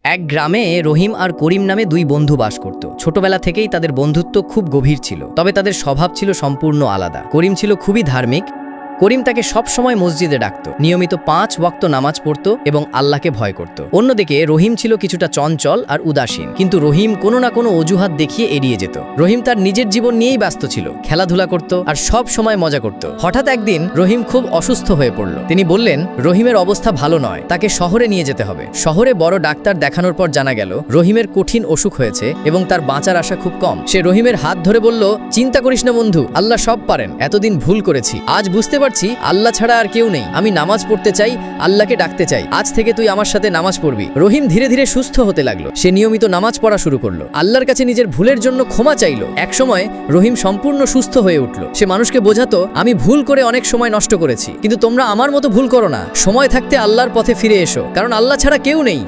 এক গ্রামে রহিম আর করিম নামে দুই বন্ধু বাস করত। ছোটবেলা থেকেই তাদের বন্ধুত্ব খুব গভীর ছিল, তবে তাদের স্বভাব ছিল সম্পূর্ণ আলাদা। করিম ছিল খুবই ধার্মিক। করিম তাকে সব সময় মসজিদে ডাকত, নিয়মিত 5 ওয়াক্ত নামাজ পড়ত এবং আল্লাহকে ভয় করত। অন্যদিকে রহিম ছিল কিছুটা চঞ্চল আর উদাসীন, কিন্তু রহিম কোনো না কোনো অজুহাত দেখিয়ে এড়িয়ে যেত। রহিম তার নিজের জীবন নিয়েই ব্যস্ত ছিল, খেলাধুলা করত আর সব সময় মজা করত। হঠাৎ একদিন রহিম খুব অসুস্থ হয়ে পড়ল। তিনি বললেন রহিমের অবস্থা ভালো নয়, তাকে শহরে নিয়ে যেতে হবে। শহরে বড় ডাক্তার দেখানোর পর জানা গেল রহিমের কঠিন অসুখ হয়েছে এবং তার বাঁচার আশা খুব কম। সে রহিমের হাত ধরে বলল, চিন্তা করিস না বন্ধু, আল্লাহ সব পারেন। এতদিন ভুল করেছি, আজ বুঝতে পারছি আল্লাহ ছাড়া আর কেউ নেই। আমি নামাজ পড়তে চাই, আল্লাহকে ডাকতে চাই। আজ থেকে তুই আমার সাথে নামাজ পড়বি। রহিম ধীরে ধীরে সুস্থ হতে লাগলো। সে নিয়মিত নামাজ পড়া শুরু করলো, আল্লাহর কাছে নিজের ভুলের জন্য ক্ষমা চাইলো। একসময় রহিম সম্পূর্ণ সুস্থ হয়ে উঠল। সে মানুষকে বোঝাতো, আমি ভুল করে অনেক সময় নষ্ট করেছি, কিন্তু তোমরা আমার মতো ভুল করো না। সময় থাকতে আল্লাহর পথে ফিরে এসো, কারণ আল্লাহ ছাড়া কেউ নেই।